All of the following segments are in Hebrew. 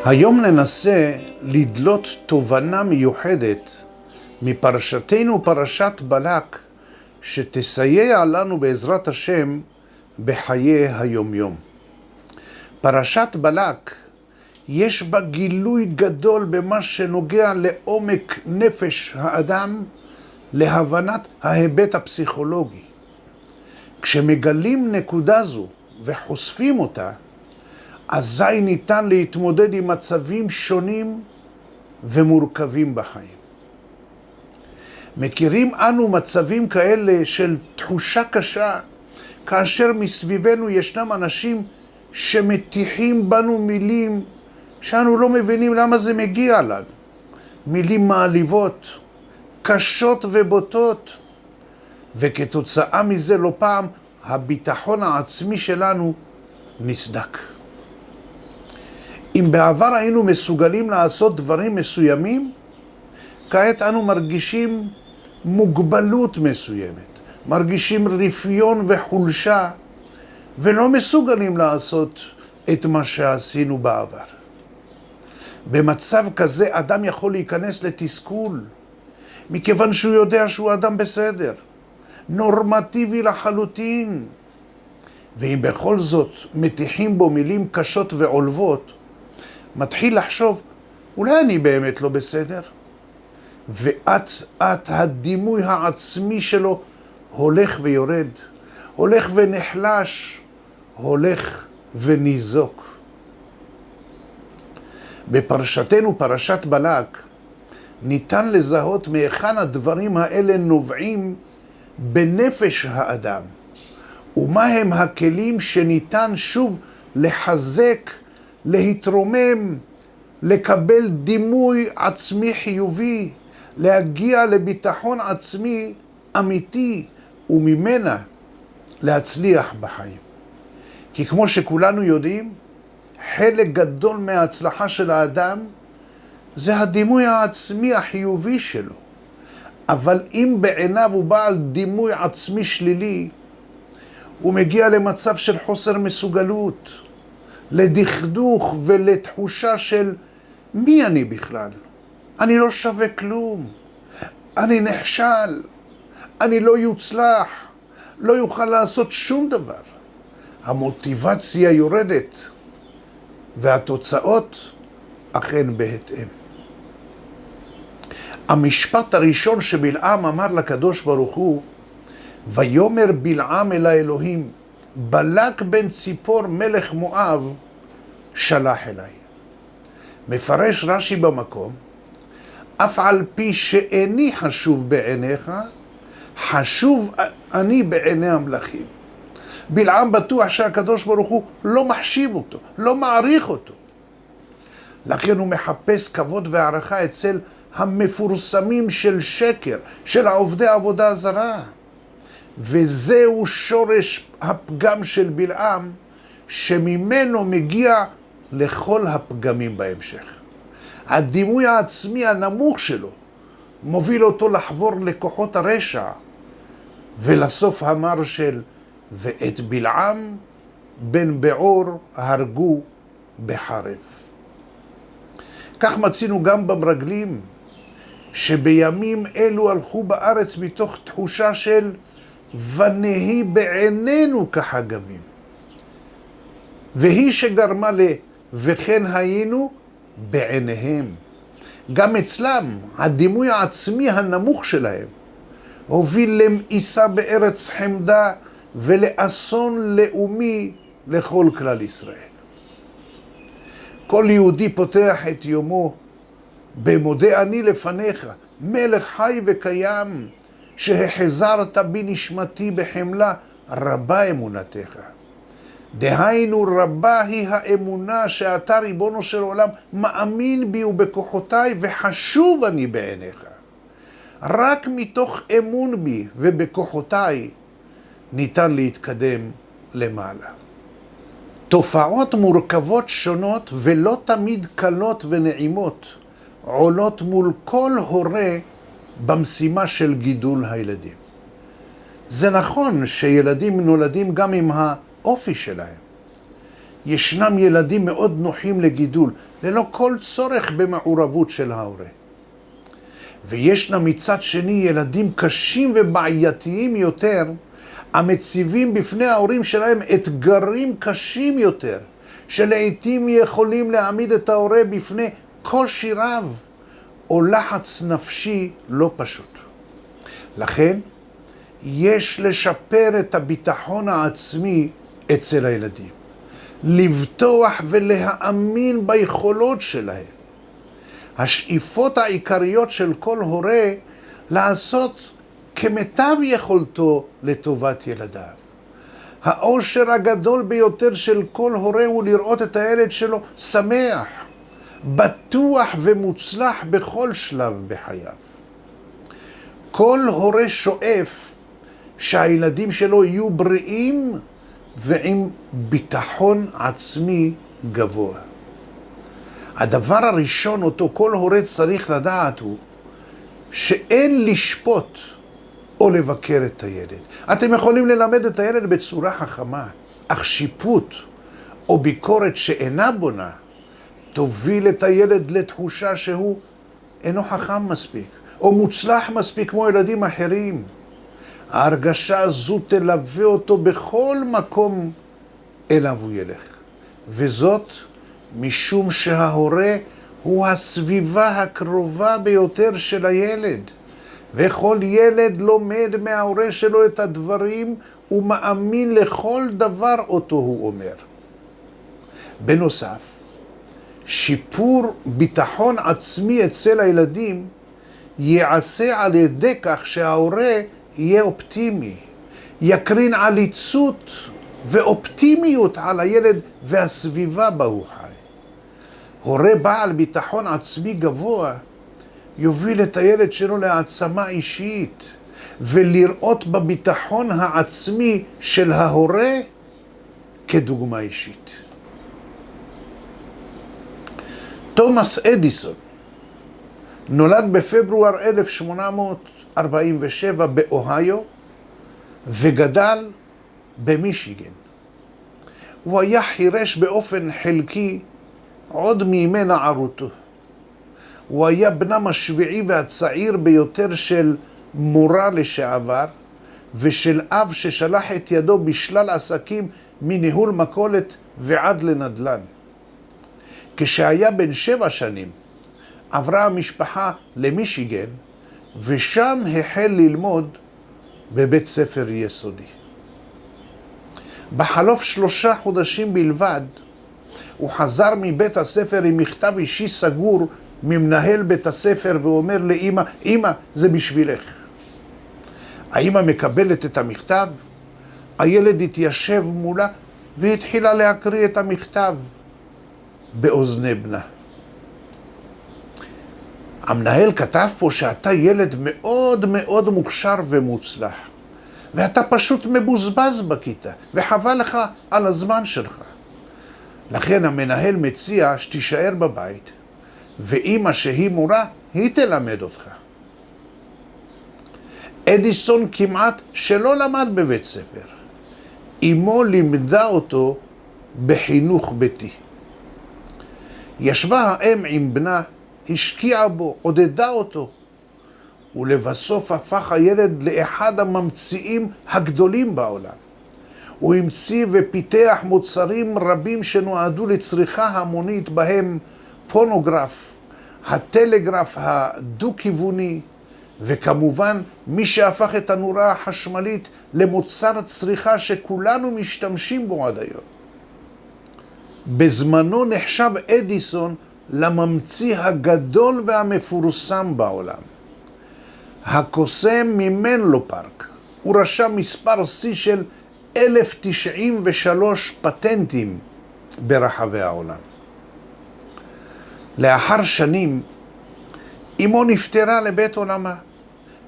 היום ננסה לדלות תובנה מיוחדת מפרשתנו פרשת בלק, שתסייע לנו בעזרת השם בחיי היומיום. פרשת בלק יש בה גילוי גדול במה שנוגע לעומק נפש האדם, להבנת ההיבט הפסיכולוגי. כשמגלים נקודה זו וחושפים אותה, אזי ניתן להתמודד עם מצבים שונים ומורכבים בחיים. מכירים אנו מצבים כאלה של תחושה קשה, כאשר מסביבנו ישנם אנשים שמטיחים בנו מילים שאנו לא מבינים למה זה מגיע לנו. מילים מעליבות, קשות ובוטות, וכתוצאה מזה לא פעם הביטחון העצמי שלנו נסדק. אם בעבר היינו מסוגלים לעשות דברים מסוימים, כעת אנו מרגישים מוגבלות מסוימת, מרגישים רפיון וחולשה, ולא מסוגלים לעשות את מה שעשינו בעבר. במצב כזה אדם יכול להיכנס לתסכול, מכיוון שהוא יודע שהוא אדם בסדר, נורמטיבי לחלוטין. ואם בכל זאת מטיחים בו מילים קשות ועולבות, מתחיל לחשוב, אולי אני באמת לא בסדר? ואת הדימוי העצמי שלו הולך ויורד, הולך ונחלש, הולך וניזוק. בפרשתנו, פרשת בלק, ניתן לזהות מהיכן הדברים האלה נובעים בנפש האדם, ומה הם הכלים שניתן שוב לחזק, להתרומם, לקבל דימוי עצמי חיובי, להגיע לביטחון עצמי אמיתי, וממנה להצליח בחיים. כי כמו שכולנו יודעים, חלק גדול מההצלחה של האדם זה הדימוי העצמי החיובי שלו. אבל אם בעיניו הוא בעל דימוי עצמי שלילי, הוא מגיע למצב של חוסר מסוגלות, לדכדוך ולתחושה של מי אני בכלל? אני לא שווה כלום, אני נכשל, אני לא יוצלח, לא יוכל לעשות שום דבר. המוטיבציה יורדת והתוצאות אכן בהתאם. המשפט הראשון שבלעם אמר לקדוש ברוך הוא, ויאמר בלעם אל האלוהים, בלק בן ציפור מלך מואב שלח אליי. מפרש רש"י במקום, אף על פי שאיני חשוב בעיניך, חשוב אני בעיני המלכים. בלעם בטוח שהקדוש ברוך הוא לא מחשיב אותו, לא מעריך אותו. לכן הוא מחפש כבוד והערכה אצל המפורסמים של שקר, של עובדי עבודה זרה. וזהו שורש הפגם של בלעם, שממנו מגיע לכל הפגמים בהמשך. הדימוי העצמי הנמוך שלו מוביל אותו לחבור לכוחות הרשע, ולסוף המר של ואת בלעם בן בעור הרגו בחרב. כך מצינו גם במרגלים, שבימים אלו הלכו בארץ מתוך תחושה של ונהי בעינינו כחגבים. והיא שגרמה וכן היינו בעיניהם. גם אצלם הדימוי העצמי הנמוך שלהם הוביל למאיסה בארץ חמדה ולאסון לאומי לכל כלל ישראל. כל יהודי פותח את יומו במודה אני לפניך, מלך חי וקיים, שהחזרת בי נשמתי בחמלה, רבה אמונתך. דהיינו רבה היא האמונה שאתה ריבונו של עולם מאמין בי ובכוחותיי וחשוב אני בעיניך. רק מתוך אמון בי ובכוחותיי ניתן להתקדם למעלה. תופעות מורכבות שונות ולא תמיד קלות ונעימות עולות מול כל הורה במשימה של גידול הילדים. זה נכון שילדים נולדים גם עם האופי שלהם. ישנם ילדים מאוד נוחים לגידול, ללא כל צורך במעורבות של ההורה. וישנה מצד שני ילדים קשים ובעייתיים יותר, המציבים בפני ההורים שלהם אתגרים קשים יותר, שלעיתים יכולים להעמיד את ההורה בפני קושי רב או לחץ נפשי לא פשוט. לכן, יש לשפר את הביטחון העצמי אצל הילדים. לבטוח ולהאמין ביכולות שלהם. השאיפות העיקריות של כל הורה לעשות כמיטב יכולתו לטובת ילדיו. האושר הגדול ביותר של כל הורה הוא לראות את הילד שלו שמח, בטוח ומוצלח בכל שלב בחייו. כל הורה שואף שהילדים שלו יהיו בריאים ועם ביטחון עצמי גבוה. הדבר הראשון אותו כל הורה צריך לדעת הוא שאין לשפוט או לבקר את הילד. אתם יכולים ללמד את הילד בצורה חכמה, אך שיפוט או ביקורת שאינה בונה תוביל את הילד לתחושה שהוא אינו חכם מספיק או מוצלח מספיק כמו ילדים אחרים. ההרגשה הזו תלווה אותו בכל מקום אליו הוא ילך. וזאת משום שההורה הוא הסביבה הקרובה ביותר של הילד. וכל ילד לומד מההורה שלו את הדברים ומאמין לכל דבר אותו הוא אומר. בנוסף, שיפור ביטחון עצמי אצל הילדים ייעשה על ידי כך שההורה יהיה אופטימי, יקרין עליצות ואופטימיות על הילד והסביבה בה הוא חי. הורה בעל ביטחון עצמי גבוה יוביל את הילד שלו להעצמה אישית ולראות בביטחון העצמי של ההורה כדוגמה אישית. תומאס אדיסון נולד בפברואר 1847 באוהיו וגדל במישיגן. הוא היה חירש באופן חלקי עוד מימי נערותו. הוא היה בנם השביעי והצעיר ביותר של מורה לשעבר ושל אב ששלח את ידו בשלל עסקים מניהול מכולת ועד לנדל"ן. כשהיה בן 7 שנים עברה המשפחה למישיגן ושם החל ללמוד בבית ספר יסודי. בחלוף 3 חודשים בלבד הוא חזר מבית הספר עם מכתב אישי סגור ממנהל בית הספר ואומר לאמא, אמא, זה בשבילך. האמא מקבלת את המכתב, הילד התיישב מולה והתחילה להקריא את המכתב באוזני בנה. המנהל כתב פה שאתה ילד מאוד מאוד מוכשר ומוצלח, ואתה פשוט מבוזבז בכיתה, וחבל לך על הזמן שלך. לכן המנהל מציע שתישאר בבית, ואמא שהיא מורה, היא תלמד אותך. אדיסון כמעט שלא למד בבית ספר. אמו לימדה אותו בחינוך ביתי. ישבה האם עם בנה, השקיעה בו, עודדה אותו, ולבסוף הפך הילד לאחד הממציאים הגדולים בעולם. הוא המציא ופיתח מוצרים רבים שנועדו לצריכה המונית בהם פונוגרף, הטלגרף הדו-כיווני, וכמובן מי שהפך את הנורה החשמלית למוצר צריכה שכולנו משתמשים בו עד היום. בזמנו נחשב אדיסון לממציא הגדול והמפורסם בעולם. הקוסם ממנלו פארק, הוא רשם מספר שיא של 1,093 פטנטים ברחבי העולם. לאחר שנים, אמו נפטרה לבית עולמה,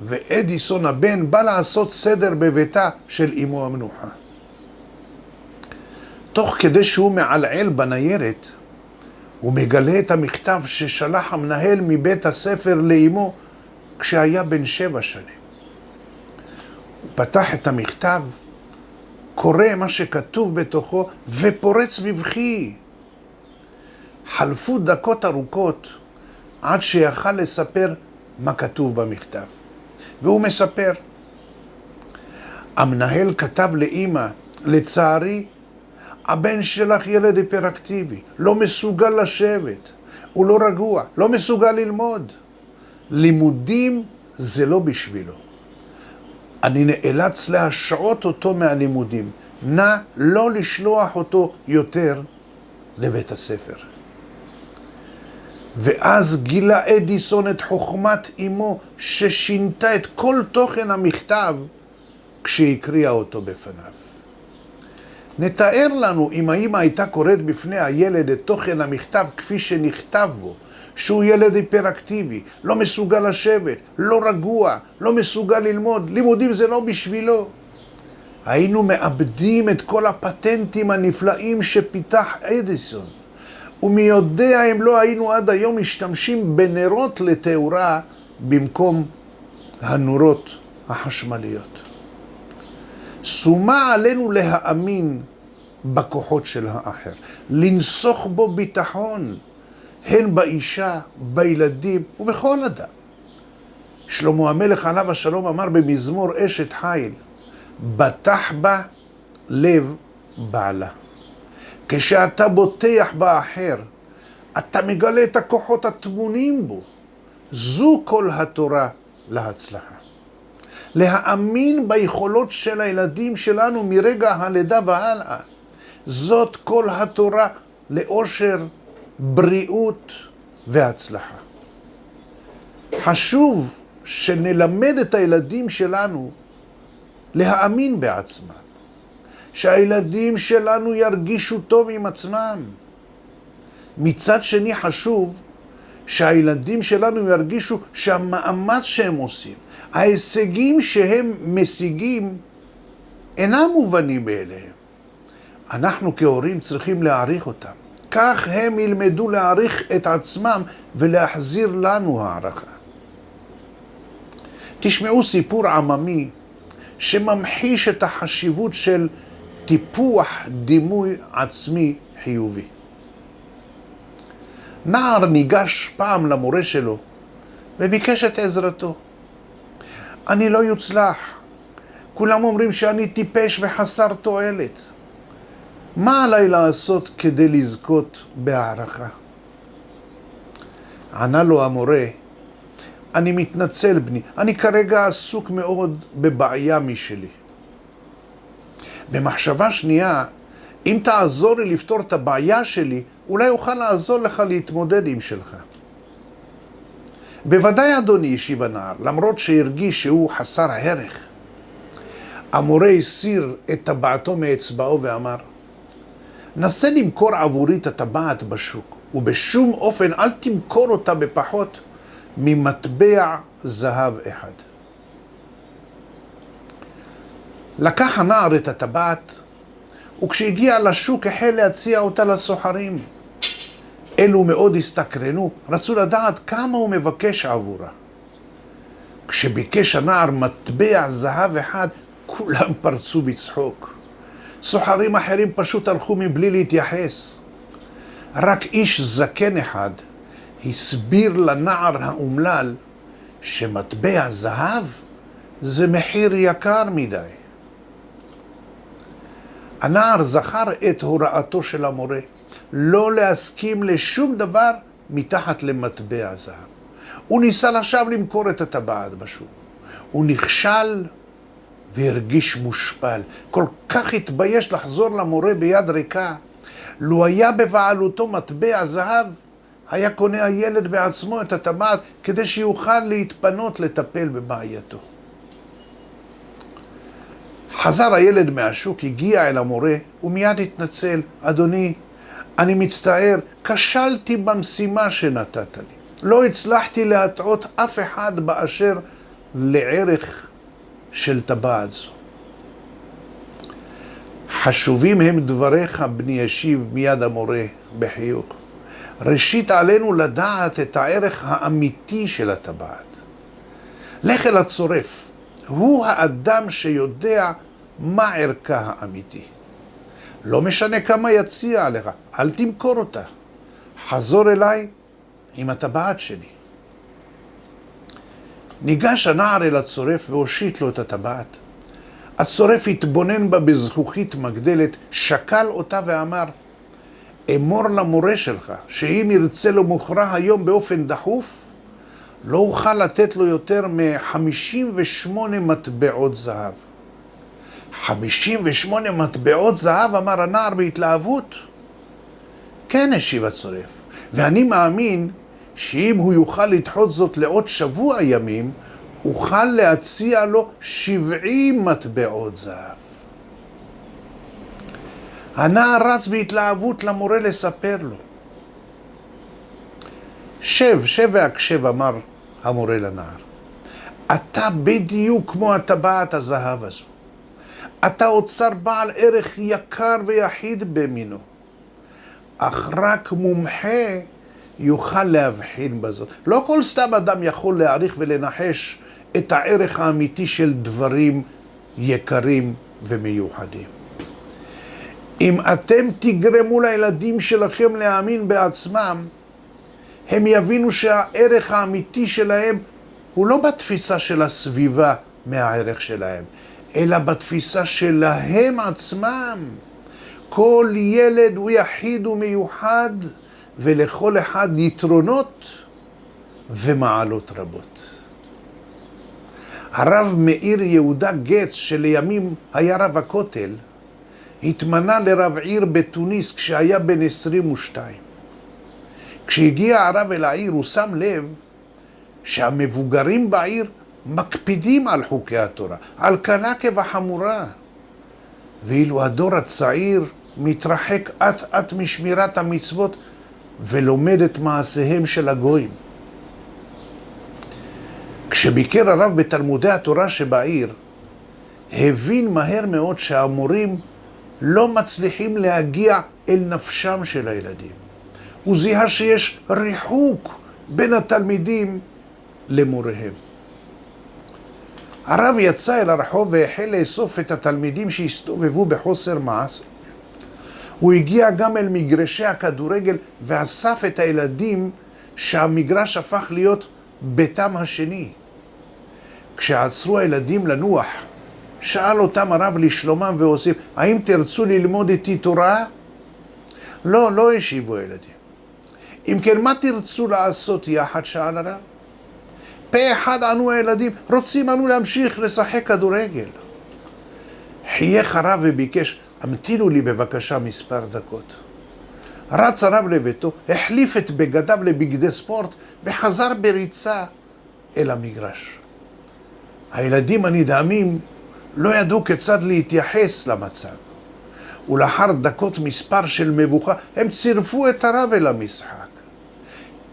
ואדיסון הבן בא לעשות סדר בביתה של אמו המנוחה. תוך כדי שהוא מעלעל בניירת, הוא מגלה את המכתב ששלח המנהל מבית הספר לאמו כשהיה בן 7 שנים. הוא פתח את המכתב, קורא מה שכתוב בתוכו ופורץ בבכי. חלפו דקות ארוכות עד שיכל לספר מה כתוב במכתב. והוא מספר, המנהל כתב לאמא, לצערי, הבן שלך ילד היפראקטיבי, לא מסוגל לשבת, הוא לא רגוע, לא מסוגל ללמוד. לימודים זה לא בשבילו. אני נאלץ להשעות אותו מהלימודים. נא לא לשלוח אותו יותר לבית הספר. ואז גילה אדיסון את חוכמת אמו ששינתה את כל תוכן המכתב כשהקריאה אותו בפניו. נתאר לנו אם האמא הייתה קוראת בפני הילד את תוכן המכתב כפי שנכתב בו, שהוא ילד היפראקטיבי, לא מסוגל לשבת, לא רגוע, לא מסוגל ללמוד, לימודים זה לא בשבילו. היינו מאבדים את כל הפטנטים הנפלאים שפיתח אדיסון. ומי יודע אם לא היינו עד היום משתמשים בנרות לתאורה במקום הנורות החשמליות. שומה עלינו להאמין בכוחות של האחר, לנסוך בו ביטחון, הן באישה, בילדים ובכל אדם. שלמה המלך עליו השלום אמר במזמור אשת חיל, בטח בה לב בעלה. כשאתה בוטח באחר, אתה מגלה את הכוחות הטמונים בו. זו כל התורה להצלחה. להאמין ביכולות של הילדים שלנו מרגע הלידה והלאה. זאת כל התורה לאושר, בריאות והצלחה. חשוב שנלמד את הילדים שלנו להאמין בעצמם. שהילדים שלנו ירגישו טוב עם עצמם. מצד שני חשוב שהילדים שלנו ירגישו שהמאמץ שהם עושים, ההישגים שהם משיגים, אינם מובנים מאליהם. אנחנו כהורים צריכים להעריך אותם. כך הם ילמדו להעריך את עצמם ולהחזיר לנו הערכה. תשמעו סיפור עממי שממחיש את החשיבות של טיפוח דימוי עצמי חיובי. נער ניגש פעם למורה שלו וביקש את עזרתו. אני לא יוצלח. כולם אומרים שאני טיפש וחסר תועלת. מה עליי לעשות כדי לזכות בהערכה? ענה לו המורה, אני מתנצל בני, אני כרגע עסוק מאוד בבעיה משלי. במחשבה שנייה, אם תעזור לי לפתור את הבעיה שלי, אולי אוכל לעזור לך להתמודד עם שלך. בוודאי אדוני, השיב הנער, למרות שהרגיש שהוא חסר ערך. המורה הסיר את טבעתו מאצבעו ואמר, נסה למכור עבורי את הטבעת בשוק, ובשום אופן אל תמכור אותה בפחות ממטבע זהב אחד. לקח הנער את הטבעת, וכשהגיע לשוק החל להציע אותה לסוחרים. אלו מאוד הסתקרנו, רצו לדעת כמה הוא מבקש עבורה. כשביקש הנער מטבע זהב אחד, כולם פרצו בצחוק. סוחרים אחרים פשוט הלכו מבלי להתייחס. רק איש זקן אחד הסביר לנער האומלל שמטבע זהב זה מחיר יקר מדי. הנער זכר את הוראתו של המורה, לא להסכים לשום דבר מתחת למטבע זהב. הוא ניסה לשווא למכור את הטבעת בשוק. הוא נכשל והרגיש מושפל. כל כך התבייש לחזור למורה ביד ריקה. לו היה בבעלותו מטבע זהב, היה קונה הילד בעצמו את הטבעת כדי שיוכל להתפנות לטפל בבעייתו. חזר הילד מהשוק, הגיע אל המורה ומיד התנצל. אדוני, אני מצטער, כשלתי במשימה שנתת לי. לא הצלחתי להטעות אף אחד באשר לערך של טבעת זו. חשובים הם דבריך, בני, ישיב מיד המורה בחיוך. ראשית עלינו לדעת את הערך האמיתי של הטבעת. לך אל הצורף. הוא האדם שיודע מה ערכה האמיתי. לא משנה כמה יציע עליך, אל תמכור אותה. חזור אליי עם הטבעת שלי. ניגש הנער אל הצורף והושיט לו את הטבעת. הצורף התבונן בה בזכוכית מגדלת, שקל אותה ואמר, אמור למורה שלך, שאם ירצה לו מוכרע היום באופן דחוף, לא אוכל לתת לו יותר מ-58 מטבעות זהב. 58 מטבעות זהב, אמר הנער בהתלהבות. כן, השיב הצורף, ואני מאמין שאם הוא יוכל לדחות זאת לעוד שבוע ימים, אוכל להציע לו 70 מטבעות זהב. הנער רץ בהתלהבות למורה לספר לו. שב והקשב, אמר המורה לנער. אתה בדיוק כמו הטבעת הזהב הזו. אתה אוצר בעל ערך יקר ויחיד במינו. אך רק מומחה יוכל להבחין בזאת. לא כל סתם אדם יכול להעריך ולנחש את הערך האמיתי של דברים יקרים ומיוחדים. אם אתם תגרמו לילדים שלכם להאמין בעצמם, הם יבינו שהערך האמיתי שלהם הוא לא בתפיסה של הסביבה מהערך שלהם, אלא בתפיסה שלהם עצמם. כל ילד הוא יחיד ומיוחד, ולכל אחד יתרונות ומעלות רבות. הרב מאיר יהודה גץ, שלימים היה רב הכותל, התמנה לרב עיר בתוניס כשהיה בן 22. כשהגיע הרב אל העיר הוא שם לב שהמבוגרים בעיר מקפידים על חוקי התורה, על קלה כבחמורה, ואילו הדור הצעיר מתרחק אט משמירת המצוות ולומד את מעשיהם של הגויים. כשביקר הרב בתלמודי התורה שבעיר, הבין מהר מאוד שהמורים לא מצליחים להגיע אל נפשם של הילדים. הוא זיהה שיש ריחוק בין התלמידים למוריהם. הרב יצא אל הרחוב והחל לאסוף את התלמידים שהסתובבו בחוסר מעש. הוא הגיע גם אל מגרשי הכדורגל ואסף את הילדים שהמגרש הפך להיות ביתם השני. כשעצרו הילדים לנוח, שאל אותם הרב לשלומם והוסיף, האם תרצו ללמוד איתי תורה? לא השיבו הילדים. אם כן, מה תרצו לעשות יחד? שאל הרב. פה אחד ענו הילדים, רוצים אנו להמשיך לשחק כדורגל. חייך הרב וביקש, המתינו לי בבקשה מספר דקות. רץ הרב לביתו, החליף את בגדיו לבגדי ספורט וחזר בריצה אל המגרש. הילדים הנדהמים לא ידעו כיצד להתייחס למצב. ולאחר דקות מספר של מבוכה, הם צירפו את הרב אל המשחק.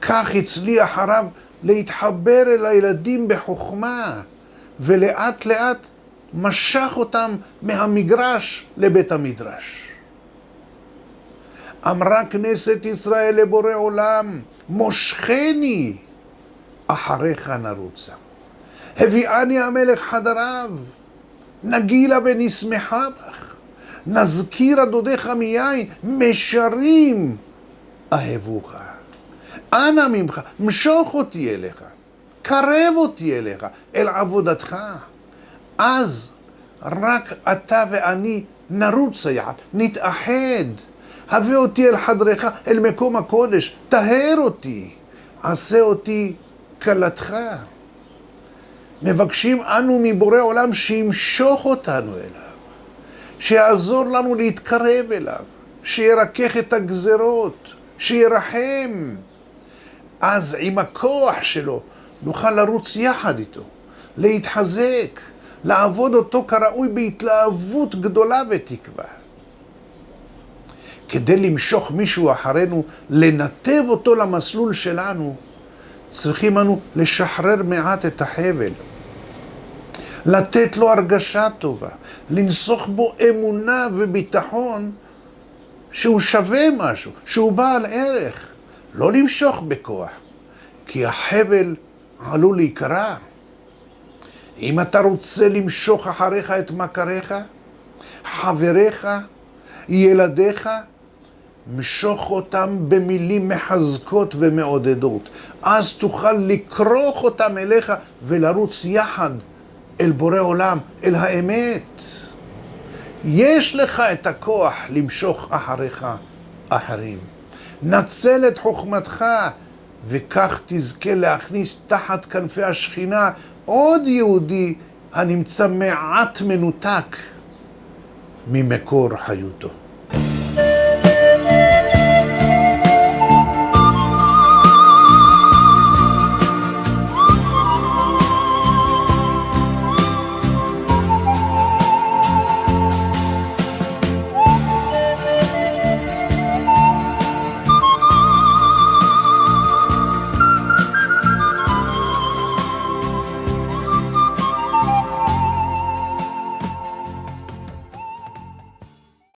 כך הצליח הרב להתחבר אל הילדים בחוכמה, ולאט לאט משך אותם מהמגרש לבית המדרש. אמרה כנסת ישראל לבורא עולם, מושכני, אחריך נרוצה. הביאני המלך חדריו, נגילה ונשמחה בך. נזכיר הדודיך מיין, משרים אהבוך. אנא ממך, משוך אותי אליך, קרב אותי אליך, אל עבודתך. אז רק אתה ואני נרוץ יחד, נתאחד. הבא אותי אל חדרך, אל מקום הקודש, טהר אותי, עשה אותי כלתך. מבקשים אנו מבורא עולם שימשוך אותנו אליו, שיעזור לנו להתקרב אליו, שירקח את הגזרות, שירחם. אז עם הכוח שלו נוכל לרוץ יחד איתו, להתחזק, לעבוד אותו כראוי בהתלהבות גדולה ותקווה. כדי למשוך מישהו אחרינו, לנתב אותו למסלול שלנו, צריכים אנו לשחרר מעט את החבל, לתת לו הרגשה טובה, לנסוך בו אמונה וביטחון שהוא שווה משהו, שהוא בעל ערך, לא למשוך בכוח, כי החבל עלול להיקרע. אם אתה רוצה למשוך אחריך את מכריך, חבריך, ילדיך, משוך אותם במילים מחזקות ומעודדות. אז תוכל לכרוך אותם אליך ולרוץ יחד אל בורא עולם, אל האמת. יש לך את הכוח למשוך אחריך אחרים. נצל את חוכמתך, וכך תזכה להכניס תחת כנפי השכינה עוד יהודי הנמצא מעט מנותק ממקור חיותו.